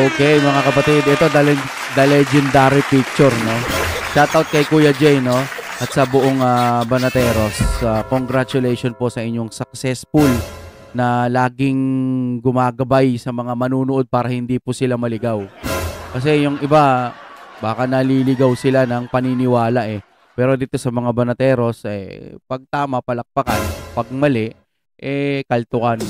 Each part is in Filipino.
Okay, mga kapatid, ito the legendary picture, no? Shoutout kay Kuya Jay, no? At sa buong Banateros. Congratulations po sa inyong successful na laging gumagabay sa mga manunood para hindi po sila maligaw. Kasi yung iba, baka naliligaw sila ng paniniwala eh. Pero dito sa mga Banateros, pag tama, palakpakan. Pag mali, kaltukan.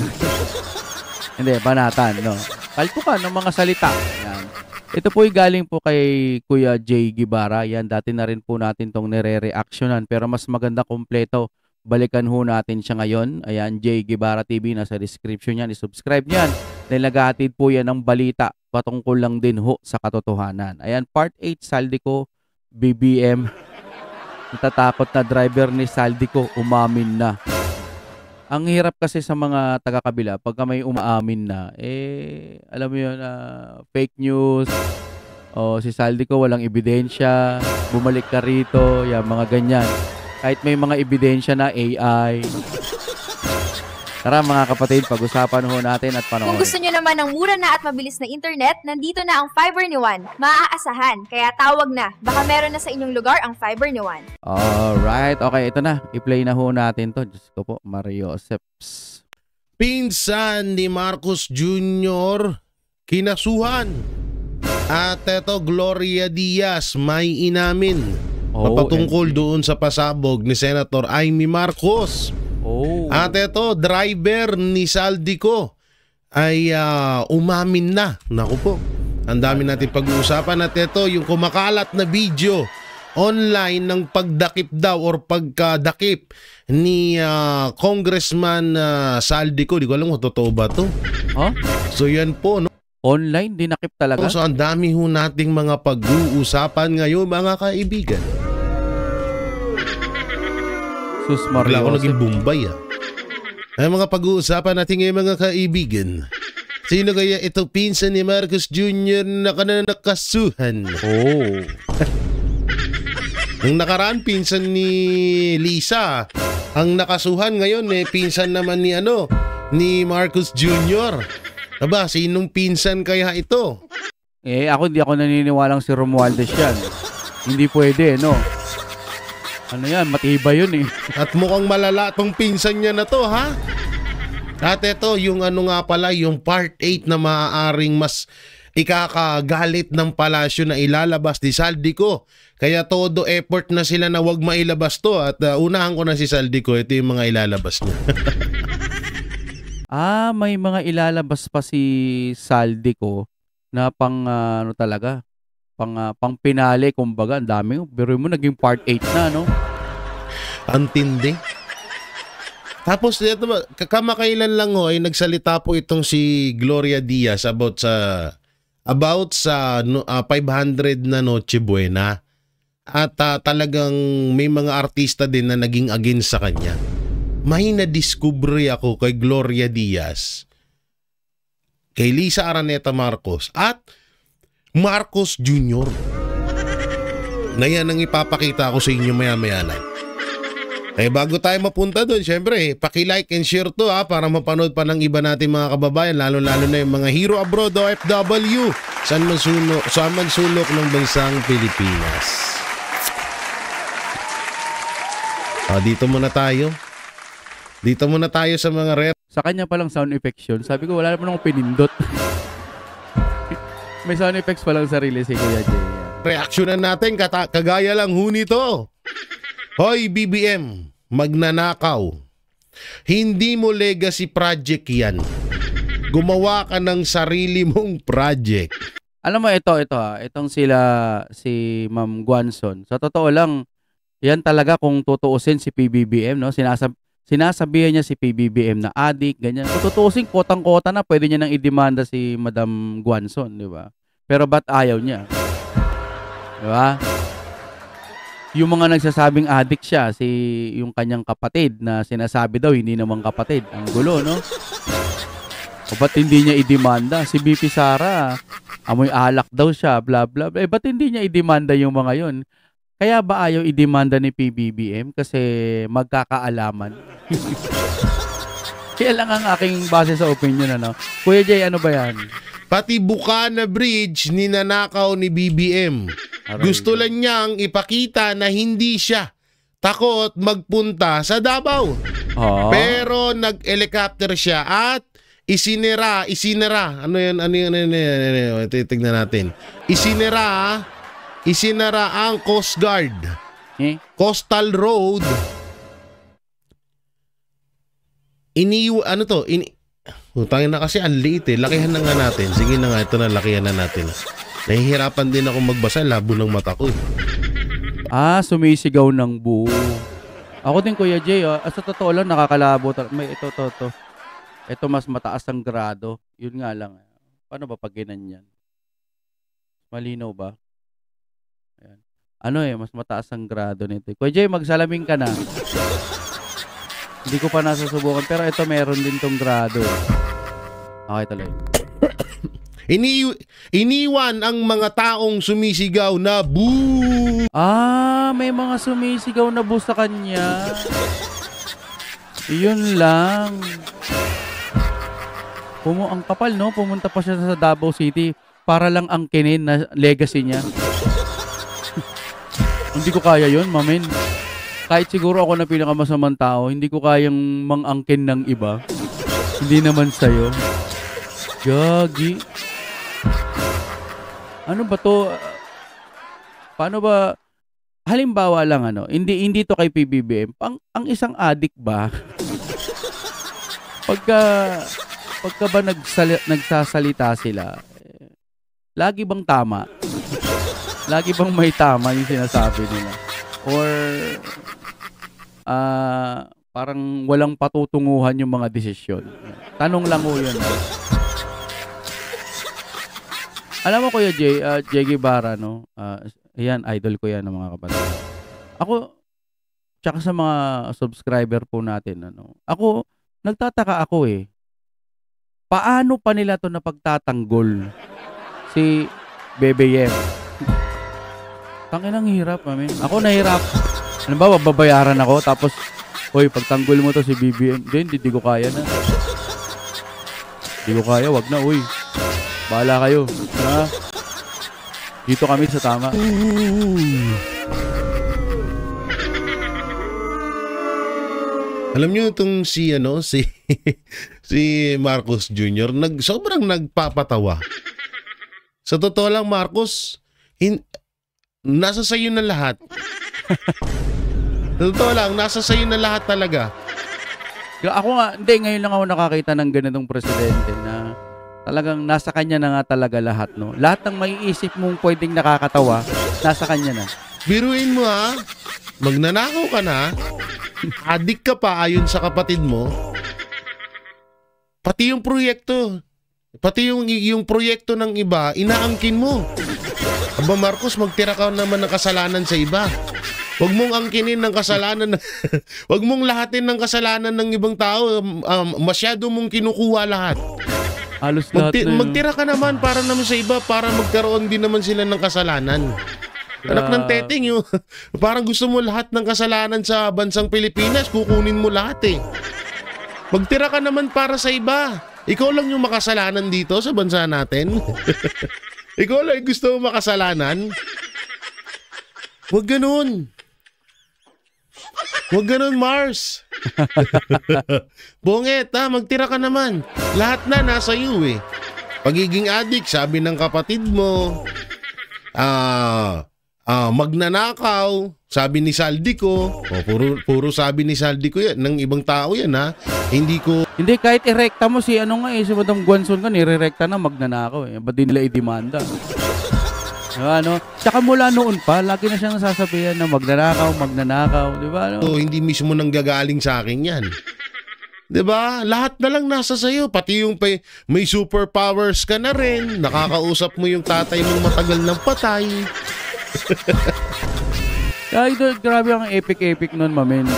Hindi, banatan, no? Kaltukan ng mga salita. Yan. Ito po ay galing po kay Kuya Jay Guevara. Yan, dati na rin po natin tong nire-reactionan. Pero mas maganda kompleto. Balikan ho natin siya ngayon. Ayan, Jay Guevara TV. Nasa description yan. I-subscribe niyan. Dahil naghahatid po yan ng balita. Patungkol lang din ho sa katotohanan. Ayan, part 8, Saldico, BBM. Natatakot na driver ni Saldico, umamin na. Ang hirap kasi sa mga taga-kabila, pagka may umaamin na, alam mo yun, fake news, o si Saldico walang ebidensya, bumalik ka rito, yan, mga ganyan. Kahit may mga ebidensya na AI. Tara mga kapatid, pag-usapan ho natin at panoorin. Kung gusto nyo naman ng mura na at mabilis na internet, nandito na ang Fiber ni Juan. Maaasahan, kaya tawag na. Baka meron na sa inyong lugar ang Fiber ni Juan. Alright, okay, ito na. I-play na ho natin to. Diyos ko po, Mario Seps. Pinsan ni Marcos Jr. kinasuhan. At ito, Gloria Diaz may inamin. Papatungkol doon sa pasabog ni Senator Amy Marcos. At ito, driver ni Saldico ay umamin na. Naku po, ang dami natin pag-uusapan. At ito, yung kumakalat na video online ng pagdakip daw or pagkadakip ni Congressman Saldico. Di ko alam kung totoo ba to. So yan po, no? Online, dinakip talaga? So ang dami ho nating mga pag-uusapan ngayon, mga kaibigan. Sus Mario. Bigla ako naging Bombay Ay mga pag-uusapan natin ngayon, mga kaibigan. Sino kaya ito pinsan ni Marcos Jr. na nakasuhan? Nung nakaraan, pinsan ni Lisa ang nakasuhan. Ngayon pinsan naman ni Marcos Jr. Aba, sinong pinsan kaya ito? Ako hindi ako naniniwalang si Romualdez yan. Hindi pwede, no? Ano yan, matibay yun At mukhang malala tong pinsan niya na to, ha? At ito, yung nga pala, yung part 8 na maaaring mas ikakagalit ng palasyo na ilalabas ni Saldico. Kaya todo effort na sila na wag mailabas to. At unahan ko na si Saldico, ito yung mga ilalabas niya. May mga ilalabas pa si Saldico na pang talaga? Pang pinali, kumbaga, ang dami. Pero mo naging part 8 na, no? Antindi. Tapos, kamakailan lang ay nagsalita po itong si Gloria Diaz about sa 500 na Noche Buena. At talagang may mga artista din na naging against sa kanya. May nadiskubre ako kay Gloria Diaz, kay Lisa Araneta Marcos, at Marcos Jr. na yan ang ipapakita ko sa inyo maya-maya lang. Bago tayo mapunta doon, syempre, paki-like and share to para mapanood pa ng iba natin mga kababayan, lalo-lalo na yung mga hero abroad o OFW saan man sulok ng bansang Pilipinas. Dito muna tayo. Dito muna tayo sa mga rep. Sa kanya palang sound effects yun. Sabi ko, wala naman akong pinindot. May sound effects palang sarili si Kuya Jay. Reaksyonan natin, kagaya lang ho nito. Hoy BBM, magnanakaw. Hindi mo legacy project yan. Gumawa ka ng sarili mong project. Alam mo itong si Ma'am Guanzon. Sa totoo lang, yan talaga kung tutuusin si PBBM, no? Sinasabihan niya si PBBM na adik, ganyan. Kung tutuusin, kotang-kota na, pwede niya nang idemanda si Madam Guanzon, di ba? Pero ba't ayaw niya? Di ba? Yung mga nagsasabing adik siya, yung kanyang kapatid na sinasabi daw, hindi naman kapatid. Ang gulo, no? O ba't hindi niya idemanda? Si BP Sara, amoy alak daw siya, bla bla bla. Ba't hindi niya idemanda yung mga yon? Kaya ba ayaw idemanda ni PBBM? Kasi magkakaalaman. Kaya lang ang aking base sa opinion, ano? Kuya Jay, ano ba yan? pati Bukana Bridge ninanakaw ni BBM. Gusto lang niyang ipakita na hindi siya takot magpunta sa Davao. Pero nag-helicopter siya at isinira. Ano yan? Titignan natin. Isinira ang Coast Guard. Coastal Road. Utangin na kasi ang liit eh. Lakihan na nga natin. Sige na nga, ito na, lakihan na natin. Nahihirapan din ako magbasa. Labo ng mata ko. Sumisigaw ng buo. Ako din, Kuya Jay, sa totoo lang, nakakalabo. Ito. Ito mas mataas ang grado. Yun nga lang. Paano ba pag ginanyan? Malinaw ba? Ayan. Mas mataas ang grado nito. Kuya Jay, magsalamin ka na. Hindi ko pa nasusubukan, pero ito meron din tong grado. Okay, tuloy. Iniwan ang mga taong sumisigaw na boo. May mga sumisigaw na boo sa kanya. Yun lang. Ang kapal, no? Pumunta pa siya sa Davao City para lang angkinin na legacy niya. Hindi ko kaya yun, mamen. Kahit siguro ako na pinakamasamang tao, hindi ko kayang mang-angkin ng iba. Hindi naman sa'yo. Gagi. Ano ba to? Paano ba? Halimbawa lang hindi to kay PBBM. Ang isang addict ba? Pagka ba nagsasalita sila, lagi bang tama? Lagi bang may tama yung sinasabi nila? Or parang walang patutunguhan yung mga desisyon. Tanong lang ho yun. Alam mo, Kuya Jay Guevara, no? Yan, idol ko yan ng mga kapatid. Ako, tsaka sa mga subscriber po natin, ako, nagtataka ako paano pa nila to napagtatanggol si BBM? Tangin ang hirap, mamin. Ako nahirap. Ano ba, babayaran ako, tapos, hoy, pagtanggol mo to si BBM, hindi ko kaya na. Hindi ko kaya, wag na, uy. Bahala kayo. Ha? Dito kami sa tama. Alam niyo itong si Marcos Jr. sobrang nagpapatawa. Sa totoo lang, Marcos, nasa sayo na lahat. Sa totoo lang, nasa sayo na lahat talaga. Ako nga, ngayon lang ako nakakita ng ganitong presidente na talagang nasa kanya na nga talaga lahat, no? Lahat ng maiisip mong pwedeng nakakatawa, nasa kanya na. Biruin mo magnanakaw ka na, adik ka pa ayon sa kapatid mo, pati yung proyekto, yung proyekto ng iba, inaangkin mo. Aba Marcos, magtira ka naman ng kasalanan sa iba. Huwag mong angkinin ng kasalanan, huwag mong lahatin ng kasalanan ng ibang tao, masyado mong kinukuha lahat. Halos lahat na magtira ka naman para naman sa iba, para magkaroon din naman sila ng kasalanan. Anak ng teteng yun. Parang gusto mo lahat ng kasalanan sa bansang Pilipinas, kukunin mo lahat Magtira ka naman para sa iba. Ikaw lang yung makasalanan dito sa bansa natin. Ikaw lang gusto mo makasalanan. Huwag ganun. Huwag ganun, Mars. Bonget, magtira ka naman. Lahat na nasa iyo Pagiging addict, sabi ng kapatid mo. Magnanakaw, sabi ni Saldico. Puro sabi ni Saldico yan. Ng ibang tao yan Hindi, kahit irekta mo si si Madam Guanzon ka, nirerekta na magnanakaw Ba't di nila idemanda? Tsaka mula noon pa, lagi na siya nasasabihan na magnanakaw, di ba? Hindi mismo nanggagaling sa akin yan. Di ba? Lahat na lang nasa sayo. Pati yung may superpowers ka na rin. Nakakausap mo yung tatay mong matagal ng patay. Grabe ang epic nun, mamen.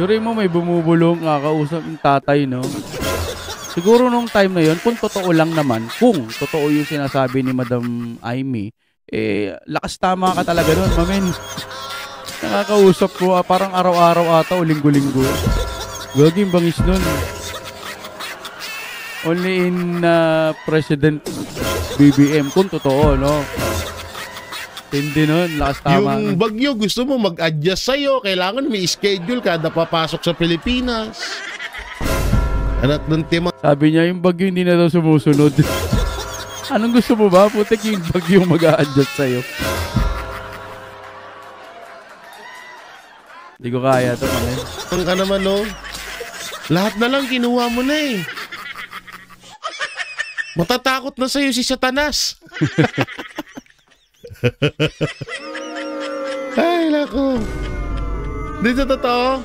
During mo may bumubulong, kakausap yung tatay, no? Siguro nung time na yun, kung totoo yung sinasabi ni Madam Amy, lakas tama ka talaga nun, mamen. Nakakausap ko, parang araw-araw ata o linggo-linggo. Gaging bangis nun. Only in President BBM kung totoo, no? Hindi nun, lakas tama. Yung bagyo, gusto mo mag-adjust sa'yo, kailangan may schedule kada papasok sa Pilipinas. Anak ng tema. Sabi niya, yung bagyo hindi na daw sumusunod. Anong gusto mo ba? Putik yung bagyo mag-a-adjust sa'yo. Hindi ko kaya ito, man. Ang ka naman, no? Lahat na lang kinuha mo na eh. Matatakot na sa'yo si Satanas. Ay, lako. Di sa totoo.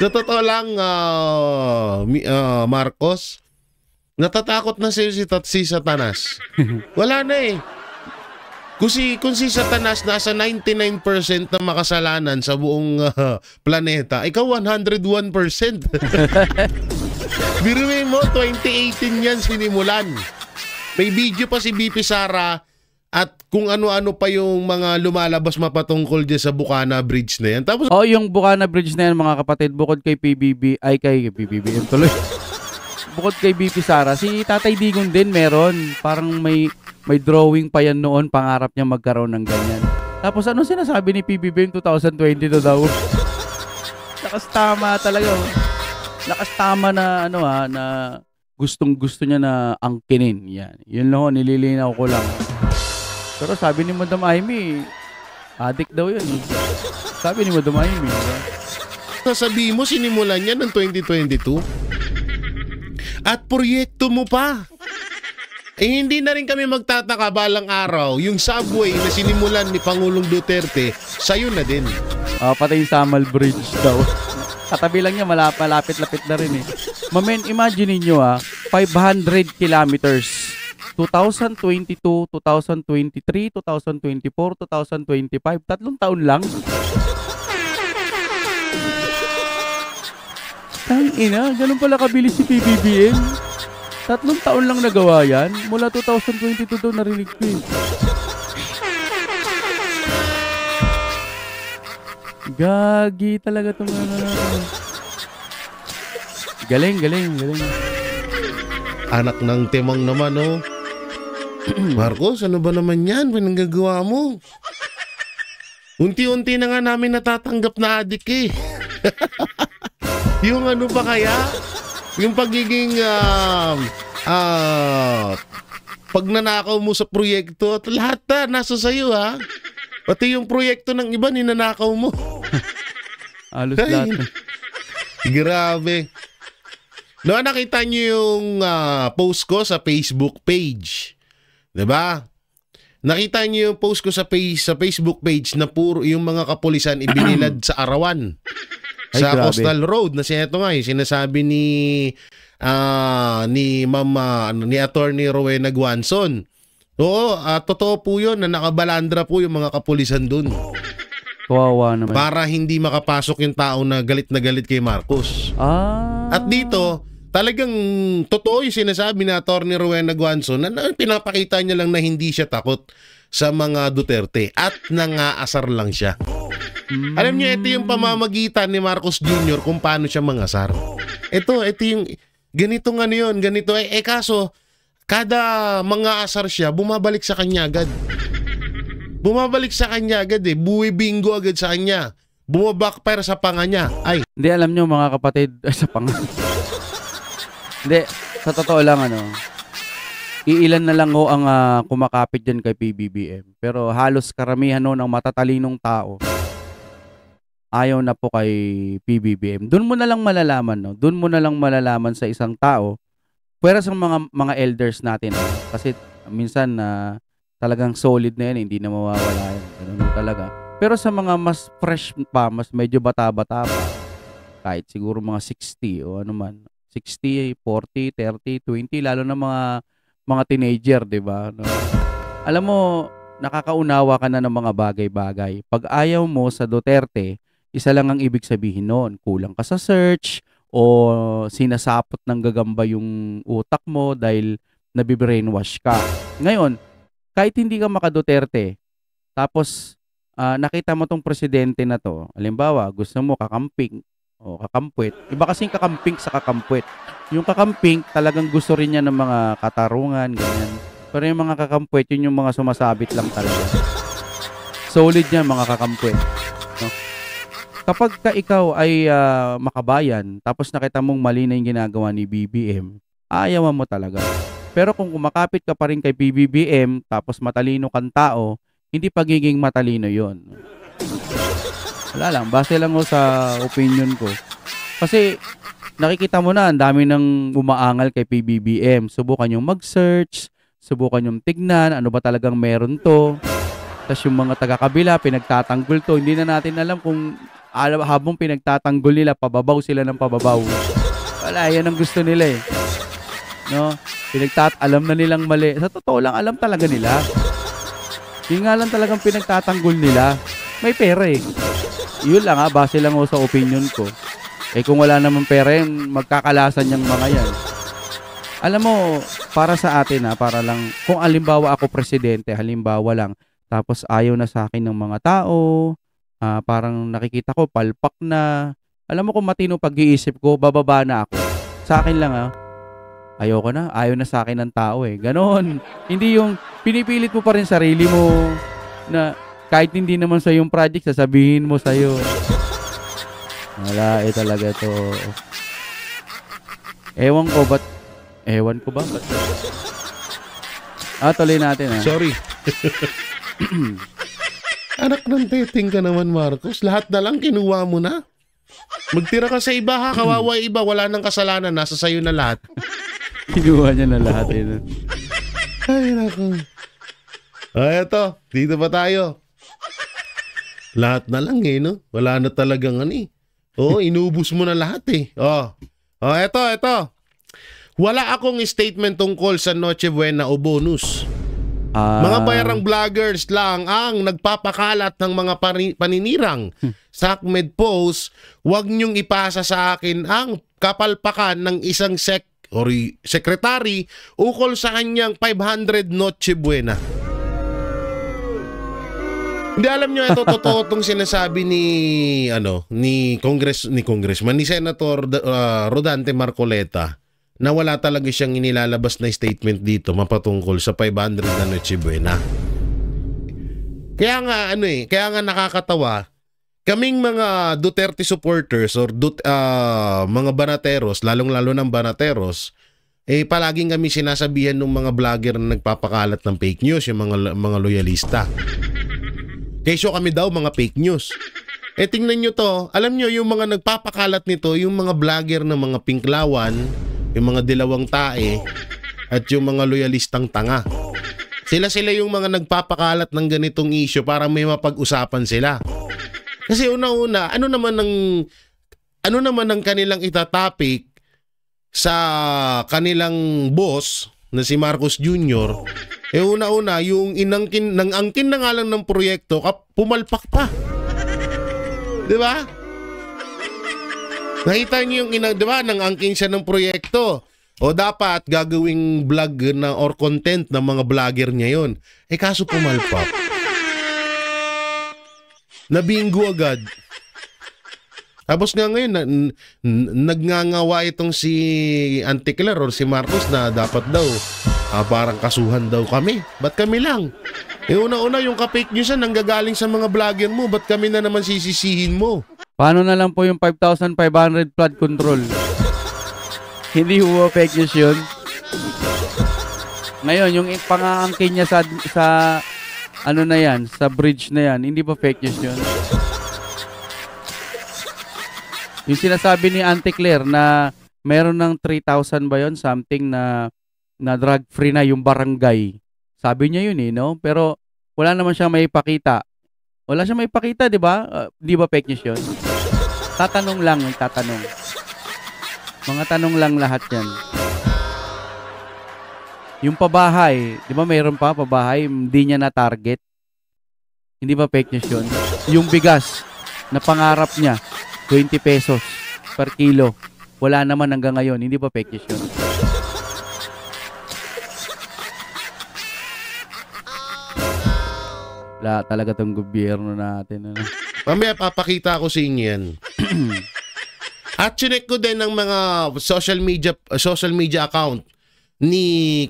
Sa totoo lang, Marcos, natatakot na sa'yo si Satanas. Wala na eh. Kung si Satanas nasa 99% na makasalanan sa buong planeta, ikaw 101%. Biruin mo, 2018 yan sinimulan. May video pa si BP Sara at kung ano-ano pa yung mga lumalabas mapatungkol dyan sa Bukana Bridge na yan. Tapos, yung Bukana Bridge na yan, mga kapatid, bukod kay kay PBBM tuloy. Bukod kay BP Sara, si Tatay Digong din meron. Parang may drawing pa yan noon, pangarap niya magkaroon ng ganyan. Tapos ano sinasabi ni PBBM 2022 daw? Lakas tama talaga. Lakas tama na na gustong-gusto niya na angkinin. Yan. Yun lang, nililinaw ko lang. Pero sabi ni Madam Amy, adik daw yun. Sabi ni Madam Amy. sasabihin mo, sinimulan niya ng 2022? At proyekto mo pa. Eh, hindi na rin kami magtataka balang araw. Yung subway na sinimulan ni Pangulong Duterte, sa'yo na din. Pati yung Samal Bridge daw. Katabi lang niya, malapit-lapit na rin eh. Mamen, imagine niyo 500 kilometers. 2022, 2023, 2024, 2025. 3 taon lang. Tangina, ganun pala kabilis si PBBM. 3 taon lang nagawa yan. Mula 2022 daw narinig ko eh. Gagi talaga itong galing. Anak ng timang naman, oh. Marcos, ano ba naman yan? Pinanggagawa mo? Unti-unti na nga namin natatanggap na adik eh. Yung ano pa kaya? Yung pagiging pag nanakaw mo sa proyekto at lahat nasa sayo ha. Pati yung proyekto ng iba ninanakaw mo. Alos lahat. Grabe. No, nakita niyo yung post ko sa Facebook page. 'Di ba? Nakita niyo yung post ko sa Facebook page na puro yung mga kapulisan ibinilad sa Arawan. Ay, sa grabe. Coastal Road na siya ito nga yung sinasabi ni ni Attorney Rowena Guanzon. Oo, totoo po yun na nakabalandra po yung mga kapulisan dun. Kawawa naman. Para hindi makapasok yung tao na galit kay Marcos. At dito, talagang totoo yung sinasabi ni Attorney Rowena Guanzon na pinapakita niya lang na hindi siya takot sa mga Duterte at nangaasar lang siya. Alam niyo, ito yung pamamagitan ni Marcos Jr. kung paano siya mangasar. Ito yung ganitong ano yun, ganito. Kaso, kada mangaasar siya, bumabalik sa kanya agad. Buwi bingo agad sa kanya. Bumabackfire sa panga niya. Ay. Hindi, alam nyo mga kapatid, sa panga. Hindi, sa totoo lang iilan na lang ho ang kumakapit dyan kay PBBM. Pero halos karamihan ng matatalinong tao ayaw na po kay PBBM. Doon mo na lang malalaman, Doon mo na lang malalaman sa isang tao. Pero sa mga elders natin, kasi minsan talagang solid na yan, hindi na mawawala yan. Ganun talaga. Pero sa mga mas fresh pa, mas medyo bata-bata pa, kahit siguro mga 60 o ano man, 60, 40, 30, 20, lalo na mga teenager, 'di ba? No? Alam mo, nakakaunawa ka na ng mga bagay-bagay. Pag ayaw mo sa Duterte, isa lang ang ibig sabihin noon, kulang ka sa search o sinasapot ng gagamba yung utak mo dahil nabibrainwash ka. Ngayon, kahit hindi ka maka-Duterte, tapos nakita mo tong presidente na to, halimbawa, gusto mo kakamping, O kakampwet. Iba kasing kakamping sa kakampwet. Yung kakamping, talagang gusto rin niya ng mga katarungan, ganyan. Pero yung mga kakampwet, yun yung mga sumasabit lang talaga. Solid yan, mga kakampwet. No? Kapag ka ikaw ay makabayan, tapos nakita mong mali na yung ginagawa ni BBM, ayawan mo talaga. Pero kung kumakapit ka pa rin kay BBM, tapos matalino kang tao, hindi pagiging matalino yon. Wala lang, base lang ko sa opinion ko. Kasi nakikita mo na, ang dami nang umaangal kay PBBM. Subukan yung mag-search, subukan yung tignan, ano ba talagang meron to. Tapos yung mga taga-kabila, pinagtatanggol to. Hindi na natin alam kung habang pinagtatanggol nila, pababaw sila ng pababaw. Wala, yan ang gusto nila eh. No? Alam na nilang mali. Sa totoo lang, alam talaga nila. Yung nga lang talagang pinagtatanggol nila. May pera eh. Yun lang base lang ako sa opinion ko. Eh kung wala naman pera yun, magkakalasan yung mga yan. Alam mo, para sa atin para lang, kung halimbawa ako presidente, halimbawa lang, tapos ayaw na sa akin ng mga tao, parang nakikita ko, palpak na. Alam mo kung matino pag-iisip ko, bababa na ako. Sa akin lang ayoko na, ayaw na sa akin ng tao eh. Ganon. Hindi yung pinipilit mo pa rin sarili mo na kahit hindi naman sa yung project, sasabihin mo sa'yo. Wala talaga to. Ewan ko ba? Tuloy natin Sorry. Anak ng teting ka naman, Marcos. Lahat na lang kinuha mo na. Magtira ka sa iba kawawa iba, wala nang kasalanan, nasa sayo na lahat. Kinuha niya na lahat eh. Ay, naku. Eto, dito pa tayo. Lahat na lang no? Wala na talagang inubos mo na lahat eh. Eto. Wala akong statement tungkol sa Noche Buena o bonus. Mga bayarang vloggers lang ang nagpapakalat ng mga paninirang. Sa Ahmed Post, huwag niyong ipasa sa akin ang kapalpakan ng isang sekretary ukol sa kanyang 500 Noche Buena. Hindi, alam niyo, ito totoo itong sinasabi ni Senator Rodante Marcoleta na wala talaga siyang inilalabas na statement dito mapatungkol sa 500 na Noche Buena. Kaya nga nakakatawa, kaming mga Duterte supporters or mga banateros, lalong-lalo ng banateros, palaging kami sinasabihan ng mga vlogger na nagpapakalat ng fake news, yung mga loyalista. Kesyo kami daw mga fake news. Tingnan nyo to, alam nyo yung mga nagpapakalat nito, yung mga vlogger ng mga pinklawan, yung mga dilawang tae, at yung mga loyalistang tanga. Sila yung mga nagpapakalat ng ganitong issue para may mapag-usapan sila. Kasi una-una, ano naman ang kanilang itatapik sa kanilang boss na si Marcos Jr., una-una, yung nang-angkin na nga lang ng proyekto, pumalpak pa. Diba? Nakita niyo yung diba? Nang-angkin siya ng proyekto. O dapat gagawing vlog na or content ng mga vlogger niya yun. Kaso pumalpak. Nabinggo agad. Tapos nga ngayon, nagngangawa itong si Anticler or si Marcos na dapat daw parang kasuhan daw kami. Ba't kami lang? Una-una yung ka-fake news nanggagaling sa mga vlogger mo. Ba't kami na naman sisisihin mo? Paano na lang po yung 5,500 flood control? Hindi ho fake news yun. Ngayon, yung pang-aangkin niya sa na yan, sa bridge na yan, hindi ba fake news yun? Yung sinasabi ni Auntie Claire na meron ng 3,000 ba yun? Something na drug-free na yung barangay. Sabi niya yun no? Pero wala naman siyang maipakita. Wala siyang maipakita, di ba? Di ba fake news yun? Tatanong lang, tatanong. Mga tanong lang lahat yan. Yung pabahay, di ba mayroon pa pabahay, hindi niya na-target? Hindi ba fake news yun? Yung bigas na pangarap niya, 20 pesos per kilo. Wala naman hanggang ngayon. Hindi ba fake news yun? Wala talaga tong gobyerno natin. Mamaya papakita ko sa inyo yan. At chinek ko din ng mga social media account ni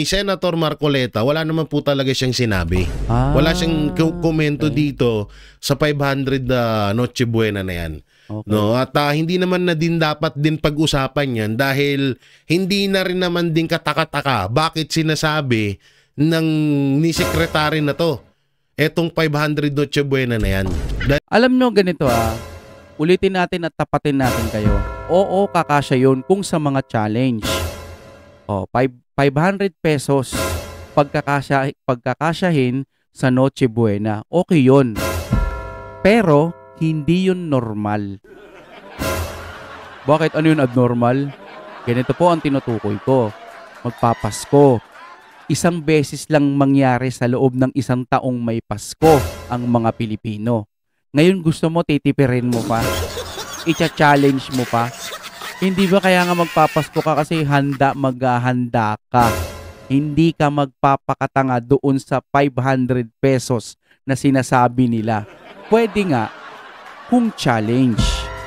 Senator Marcoleta. Wala naman po talaga siyang sinabi. Wala siyang komento dito sa 500 Noche Buena na yan. Okay. No, at hindi naman na din dapat din pag-usapan yan dahil hindi na rin naman din kataka-taka bakit sinasabi ni sekretary na to etong 500 Noche Buena na yan. Alam nyo ganito ulitin natin at tapatin natin kayo. Oo, kakasya yun kung sa mga challenge. 500 pesos pagkakasyahin sa Noche Buena. Okay yun. Pero hindi yun normal. Bakit? Ano yun abnormal? Ganito po ang tinutukoy ko. Magpapasko. Isang beses lang mangyari sa loob ng isang taong may Pasko ang mga Pilipino. Ngayon gusto mo titipirin mo pa? Icha-challenge mo pa? Hindi ba kaya nga magpapasko ka kasi maghahanda ka? Hindi ka magpapakatanga doon sa 500 pesos na sinasabi nila. Pwede nga kung challenge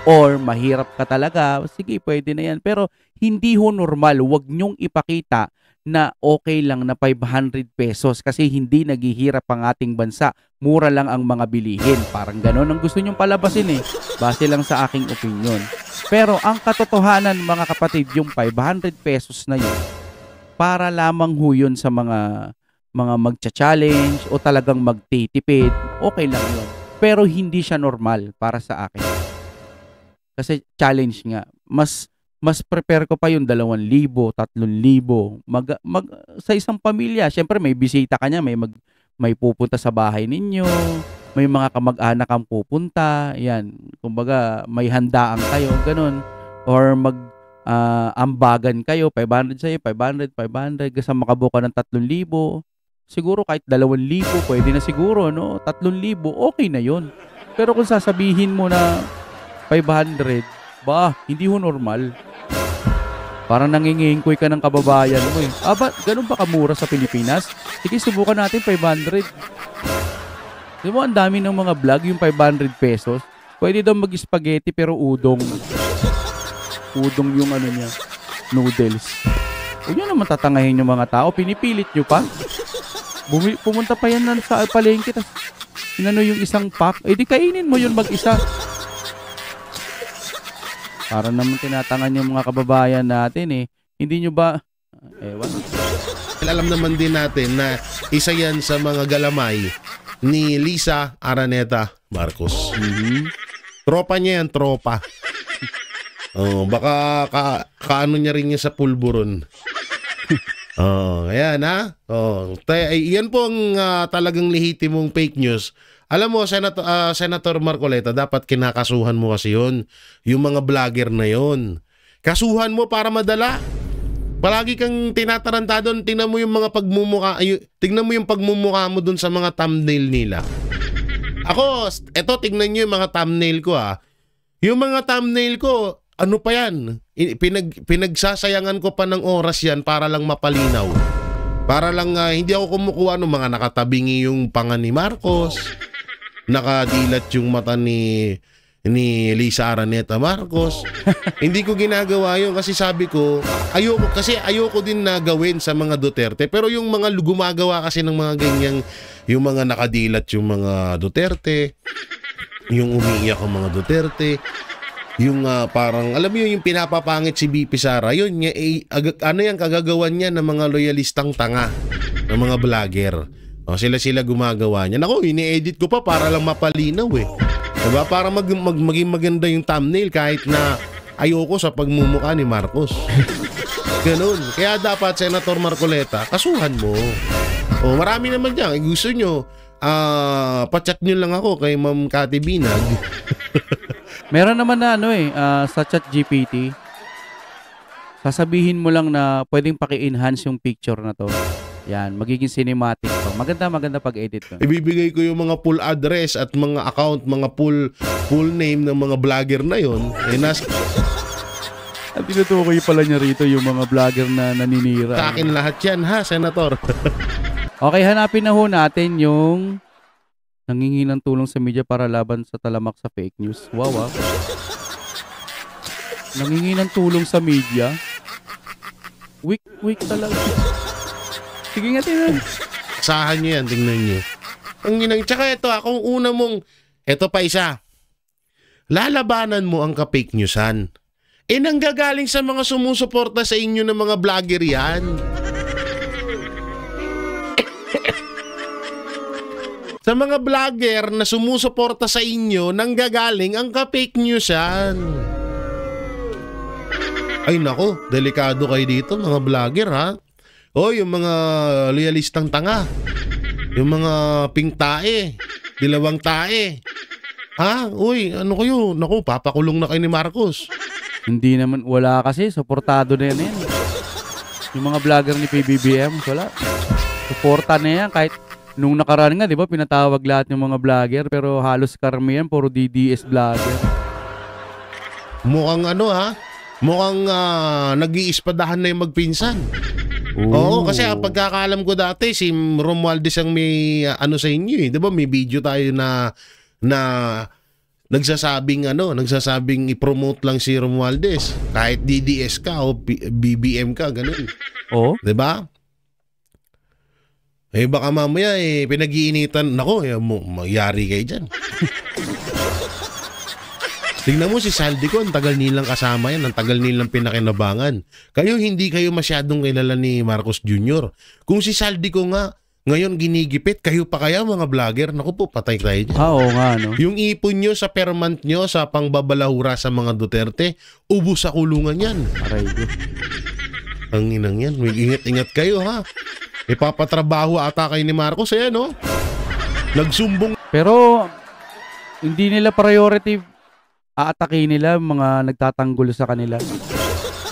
or mahirap ka talaga, sige pwede na yan. Pero hindi ho normal, huwag nyong ipakita na okay lang na 500 pesos kasi hindi naghihirap ang ating bansa. Mura lang ang mga bilihin. Parang gano'n ang gusto nyong palabasin base lang sa aking opinion. Pero ang katotohanan mga kapatid, yung 500 pesos na yun, para lamang ho yun sa mga magcha-challenge o talagang magtitipid, okay lang yun. Pero hindi siya normal para sa akin. Kasi challenge nga. Mas prepare ko pa yung 2,000, 3,000. Sa isang pamilya, syempre may bisita ka niya, may pupunta sa bahay ninyo, may mga kamag-anak ang pupunta, yan. Kumbaga, may handaan kayo, ganun. Or ambagan kayo, 500 sa'yo, 500, kasi makabuka ng 3,000. Siguro kahit 2,000, pwede na siguro, no? 3,000, okay na yun. Pero kung sasabihin mo na 500, hindi ho normal. Parang nangingingkoy ka ng kababayan mo ba, ganun ba kamura sa Pilipinas? Sige, subukan natin 500. Di mo, ang dami ng mga vlog, yung 500 pesos. Pwede daw mag-spaghetti pero udong. Udong yung niya, noodles. Huwag nyo naman tatangahin yung mga tao. Pinipilit nyo pa. Pumunta pa yan sa palengke. Tas, yung isang pack. Di kainin mo yun mag-isa. Para naman tinatangan yung mga kababayan natin Hindi nyo ba? Ewan. Alam naman din natin na isa yan sa mga galamay ni Lisa Araneta Marcos. Tropa niya yan, tropa. Baka kaano niya rin niya sa pulburon. Ayan yan po ang talagang lehitimong fake news. Alam mo, Senator Marcoleta, dapat kinakasuhan mo kasi yun. Yung mga vlogger na yun. Kasuhan mo para madala. Palagi kang tinataranta doon. Tingnan mo yung mga pagmumukha. Tingnan mo yung pagmumukha mo doon sa mga thumbnail nila. Ako, tignan nyo yung mga thumbnail ko Yung mga thumbnail ko, ano pa yan? Pinagsasayangan ko pa ng oras yan para lang mapalinaw. Para lang hindi ako kumukuha ng mga nakatabingi yung panga ni Marcos. Nakadilat yung mata ni Lisa Araneta Marcos. Hindi ko ginagawa yun kasi sabi ko, ayoko din na gawin sa mga Duterte. Pero yung mga gumagawa kasi ng mga ganyang, yung mga nakadilat yung mga Duterte, yung umiiyak ang mga Duterte, yung parang, alam mo yung pinapapangit si BP Sara, yun, yung kagagawan niya ng mga loyalistang tanga, ng mga vlogger. Sila gumagawa niya. Ako, ini-edit ko pa para lang mapalinaw Diba? Para maging maganda yung thumbnail kahit na ayoko sa pagmumukha ni Marcos. Ganun. Kaya dapat, Senator Marcoleta, kasuhan mo. Marami naman dyan. Gusto nyo, pa-chat nyo lang ako kay Ma'am Cathy Binag. Meron naman na sa ChatGPT. Sasabihin mo lang na pwedeng paki-enhance yung picture na to. Yan, magiging cinematic to. Maganda pag-edit to. Ibibigay ko yung mga full address at mga account, mga full name ng mga vlogger na yon. At tinutukoy pala niya rito yung mga vlogger na naninira. Sa akin lahat yan Senator. Okay, hanapin na ho natin yung nangingi ng tulong sa media para laban sa talamak sa fake news. Wow. nangingi ng tulong sa media. Weak talaga. Sige nga, tingnan. Asahan nyo yan, tingnan nyo. Ang ginang, tsaka ito, kung una mong, ito pa isa, lalabanan mo ang ka-fake newsan. Nanggagaling sa mga sumusuporta sa inyo ng mga vlogger yan. Sa mga vlogger na sumusuporta sa inyo, nanggagaling ang ka-fake newsan. Ay nako, delikado kayo dito mga vlogger ha. O yung mga loyalistang tanga. Yung mga pink tae, dilawang tae. Ha? Uy, ano kayo? Naku, papakulong na kayo ni Marcos. Hindi naman, wala kasi. Suportado na yan. Yung mga vlogger ni PBBM, wala. Suporta na yan. Kahit nung nakaraan nga, di ba, pinatawag lahat ng mga vlogger. Pero halos karamihan, puro DDS vlogger. Mukhang ano ha? Mukhang nag-iispadahan na yung magpinsan. Oo, kasi ang pagkakaalam ko dati, si Romualdez ang may ano sa inyo eh. Di ba, may video tayo na nagsasabing i-promote lang si Romualdez kahit DDS ka o BBM ka, ganun. Oo. 'Di ba? Baka mamaya pinag-iinitan, nako, magyari kayo diyan. Tingnan mo si Saldico, ang tagal nilang kasama yan, ang tagal nilang pinakinabangan. Hindi kayo masyadong kilala ni Marcos Jr. Kung si Saldico nga ngayon ginigipit, kayo pa kaya mga vlogger? Naku po, patay tayo dyan. Oo nga, no? Yung ipon nyo sa per month nyo sa pangbabalahura sa mga Duterte, ubos sa kulungan yan. Aray ko. Ang inang yan. Ingat-ingat kayo ha. Ipapatrabaho ata kayo ni Marcos. Ayan no? Nagsumbong. Pero hindi nila priority aatakin nila mga nagtatanggol sa kanila.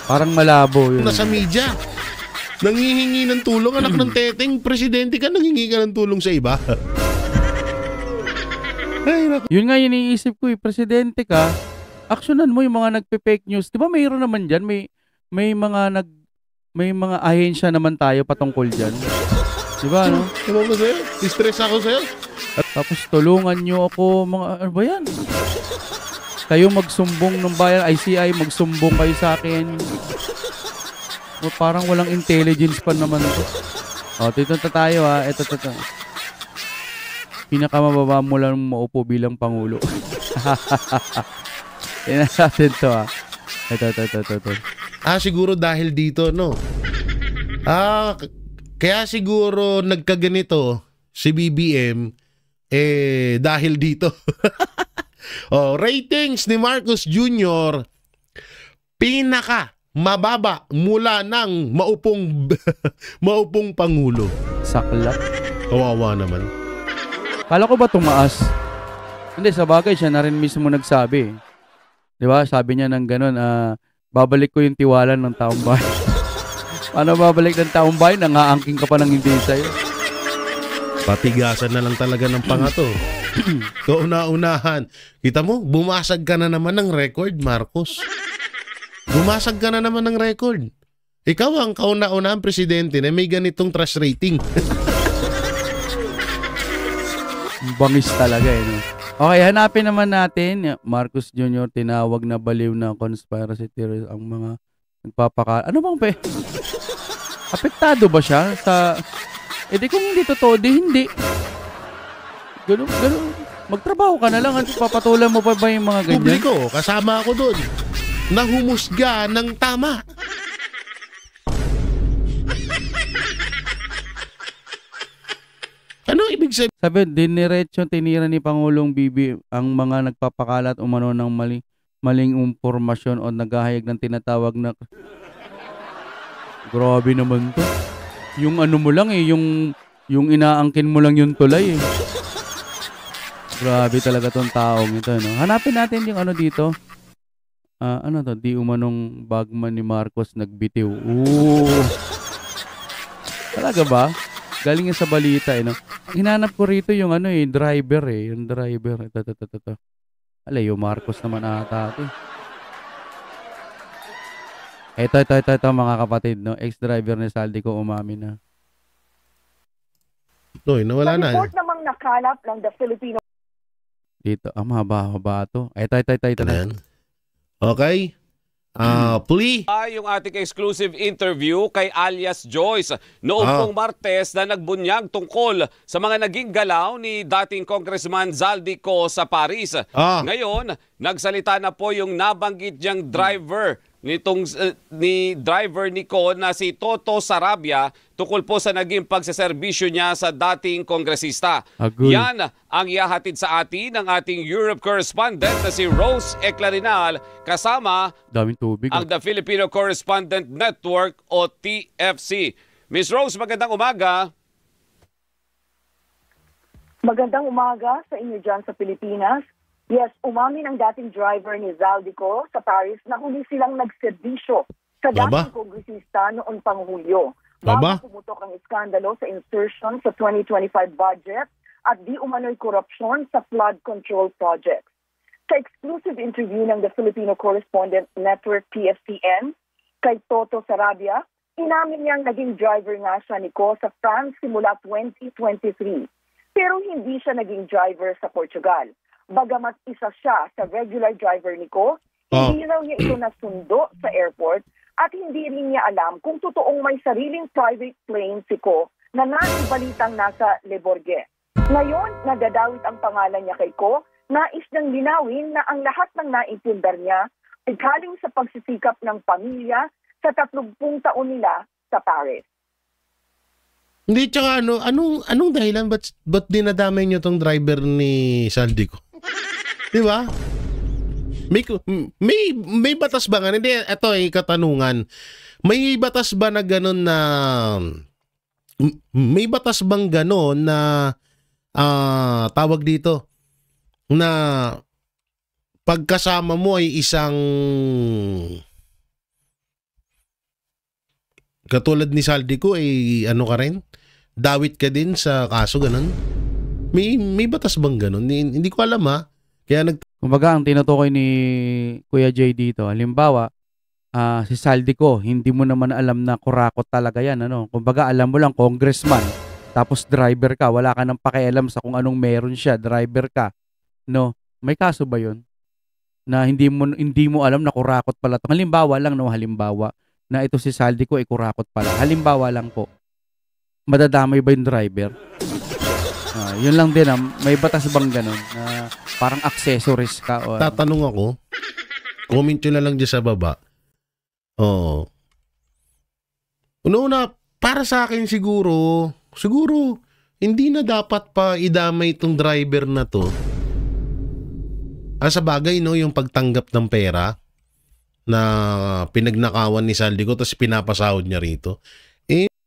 Parang malabo yun. Nasa media. Nangihingi ng tulong, anak ng teteng, presidente ka, nangihingi ka ng tulong sa iba. Ay, yun nga iniisip ko presidente ka, aksyonan mo yung mga nagpe-fake news. Di ba mayroon naman dyan, may mga ahensya naman tayo patungkol dyan. Di ba, no? Ano ba sa'yo? Distress ako sa'yo. Tapos tulungan nyo ako, mga, ano ba yan? Kayo magsumbong ng bayan, ICI, magsumbong kayo sa akin. O, parang walang intelligence pa naman ito. O, dito tayo ha. Ito. Pinakamababa mo lang maupo bilang Pangulo. Tingnan natin to ha. Ito. Siguro dahil dito, no? Kaya siguro nagkaganito si BBM, dahil dito. Ratings ni Marcos Jr. pinaka mababa mula ng maupong Pangulo. Saklat. Kawawa naman. Kala ko ba tumaas? Hindi, sa bagay siya na rin mismo nagsabi. Di ba? Sabi niya ng ganun, babalik ko yung tiwala ng taong bayan. Paano babalik ng taong bayan? Nangaangking ka pa ng hindi sa'yo. Patigasan na lang talaga ng pangato. Kauna-unahan. Kita mo, bumasag ka na naman ng record, Marcos. Bumasag ka na naman ng record. Ikaw ang kauna-unahan presidente na may ganitong trust rating. Bangis talaga no? Okay, hanapin naman natin. Marcos Jr. tinawag na baliw na conspiracy theory ang mga nagpapaka... Ano bang apektado ba siya sa... di kung hindi totoo, hindi. Ganun. Magtrabaho ka na lang at papatulan mo pa ba yung mga ganyan? Publiko, kasama ako doon. Nahumusga ng tama. Ano ibig sabihin? Sabi, diniretso tinira ni Pangulong Bibi ang mga nagpapakalat umano ng maling impormasyon o naghahayag ng tinatawag na... Grabe naman to. Yung ano mo lang yung inaangkin mo lang yung tulay Grabe talaga tong taong ito, no? Hanapin natin yung ano dito. Ano to? Di umanong bagman ni Marcos nagbitiw. Talaga ba? Galing yan sa balita, no? Hinanap ko rito yung driver yung driver. Ito. Alay, yung Marcos naman ata ito. Ito mga kapatid, no? Ex-driver ni Saldico umamin na. Nawala na. Report namang nakalap ng The Filipino. Dito, mahaba to. Ito. Okay. plea. Yung ating exclusive interview kay alias Joyce noong pong Martes na nagbunyag tungkol sa mga naging galaw ni dating Congressman Zaldico sa Paris. Ngayon, nagsalita na po yung nabanggit niyang driver ni driver ni Ko na si Toto Sarabia tungkol po sa naging pagseserbisyo niya sa dating kongresista. Yan ang ihahatid sa atin ng ating Europe correspondent na si Rose Eclarinal kasama daming tubig, ang The Filipino Correspondent Network o TFC. Miss Rose, magandang umaga. Magandang umaga sa inyo dyan sa Pilipinas. Yes, umamin ang dating driver ni Zaldico sa Paris na huli silang nagserbisyo sa dating kongresista noong Panghulyo. Bago pumutok ang iskandalo sa insertion sa 2025 budget at di umano'y korupsyon sa flood control projects. Sa exclusive interview ng The Filipino Correspondent Network PFCN kay Toto Sarabia, inamin niyang naging driver nga siya ni Ko sa France simula 2023. Pero hindi siya naging driver sa Portugal. Bagamat isa siya sa regular driver ni Ko, hindi raw niya ito nasundo sa airport at hindi rin niya alam kung totoong may sariling private plane si Ko na naibalitang nasa Le Bourget. Ngayon, nagadawit ang pangalan niya kay Ko, nais niyang linawin na ang lahat ng naipundar niya ay galing sa pagsisikap ng pamilya sa 30 taon nila sa Paris. Hindi, tsaka anong dahilan? Ba't dinadamay niyo tong driver ni Zaldico? Di ba? May batas ba nga? Hindi, ito ay katanungan. May batas ba na gano'n na... May batas bang gano'n na... tawag dito? Na pagkasama mo ay isang... Katulad ni Zaldico ay ano ka rin? Dawit ka din sa kaso ganun? May batas bang ganun? Hindi ko alam ha. Kaya kumbaga, ang tinutukoy ni Kuya Jay dito, halimbawa, si Zaldico, hindi mo naman alam na kurakot talaga yan. Ano? Kumbaga, alam mo lang, congressman, tapos driver ka, wala ka nang pakialam sa kung anong meron siya, driver ka. No? May kaso ba yun? Na hindi mo alam na kurakot pala. Halimbawa lang, no? Halimbawa, na ito si Zaldico ay kurakot pala. Halimbawa lang po, madadamay ba yung driver? Yun lang din, may batas bang ganun? Parang accessories ka? O, tatanong ako, comment nyo na lang dyan sa baba. Una-una, para sa akin siguro, hindi na dapat pa idamay itong driver na to. Sa bagay, no, yung pagtanggap ng pera na pinagnakawan ni Zaldico tapos pinapasahod niya rito.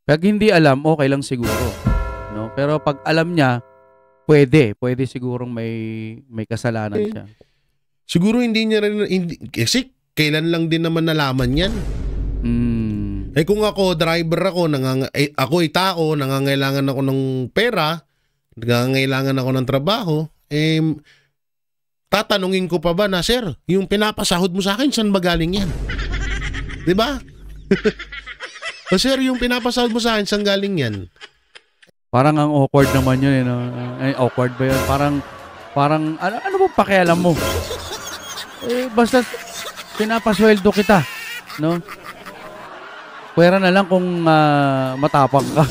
Pag hindi alam, okay lang siguro. No? Pero pag alam niya, pwede sigurong may kasalanan siya. Siguro hindi niya rin, kasi kailan lang din naman nalaman yan. Kung ako, driver ako, ako ay tao, nangangailangan ako ng pera, nangangailangan ako ng trabaho, tatanungin ko pa ba na, sir, yung pinapasahod mo sa akin, saan ba galing yan? Diba? O sir, yung pinapasahod mo sa akin, saan galing yan? Parang ang awkward naman yun. Awkward ba yun? Parang ano ba pakialam mo? Basta pinapasweldo kita. No? Pwera na lang kung matapang ka.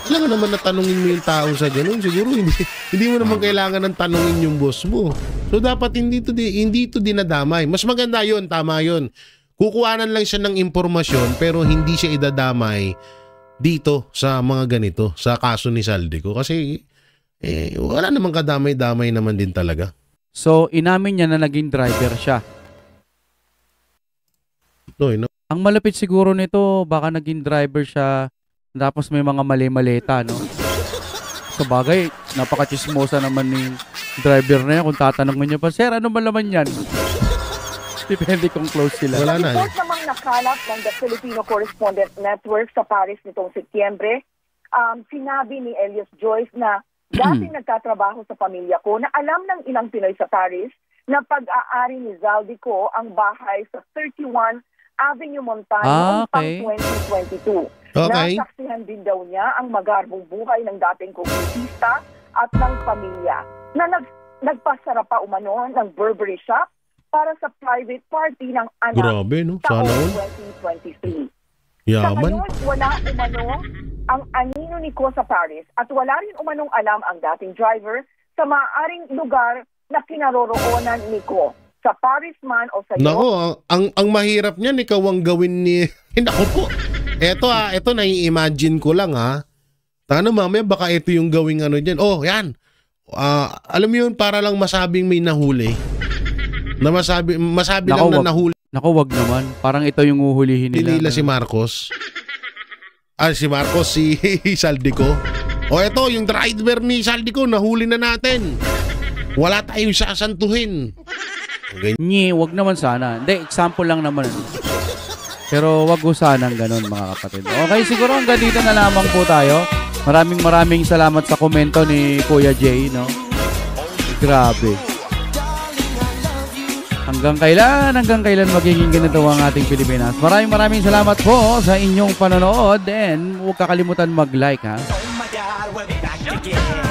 Kailangan naman na tanungin mo yung tao sa ganun. Siguro hindi mo naman kailangan ng tanungin yung boss mo. So dapat hindi ito dinadamay. Mas maganda yun, tama yun. Kukuhanan lang siya ng impormasyon pero hindi siya idadamay dito sa mga ganito, sa kaso ni Zaldico. Kasi wala namang kadamay-damay naman din talaga. So inamin niya na naging driver siya. No. Ang malapit siguro nito, baka naging driver siya tapos may mga mali-maleta, no? Sa bagay, napaka-chismosa naman ni driver na yan. Kung tatanungin niya pa, sir, ano ba naman yan? Depende kung close sila. Wala na. Report namang nakalap ng The Filipino Correspondent Network sa Paris nitong Setyembre, sinabi ni Elias Joyce na dati nagtatrabaho sa pamilya ko na alam ng ilang Pinoy sa Paris na pag-aari ni Zaldico ang bahay sa 31 Avenue Montano pang 2022. Okay. Nasaksihan din daw niya ang magarbong buhay ng dating kongresista at ng pamilya na nagpasara pa umano ng Burberry shop para sa private party ng anak Grabe, no? taong Sana all. 2023. Sa Yaman. ngayon, wala umano ang anino ni Ko sa Paris at wala rin umanong alam ang dating driver sa maaaring lugar na kinaroroonan ni Ko. Sa Paris man o sa Nako, ang mahirap niyan, ikaw ang gawin ni... Nako po. Eto nai-imagine ko lang ha. Tano mamaya baka ito yung gawing ano dyan. Oh, yan. Alam mo yun, para lang masabing may nahuli. Na masabi Nako, lang na nahuli Naku, wag naman. Parang ito yung uhulihin nila. si Marcos. Si Marcos, si Saldico. O eto, yung driver ni Saldico, nahuli na natin. Wala tayong sasantuhin. Nye, wag naman sana. Hindi, example lang naman. Pero wag ko sanang ganun, mga kapatid. Okay, siguro hanggang dito na lamang po tayo. Maraming salamat sa komento ni Kuya Jay, no? Grabe. Hanggang kailan magiging ganito ang ating Pilipinas. Maraming salamat po sa inyong panonood and huwag kakalimutan mag-like, ha? Oh my God, we'll be back again.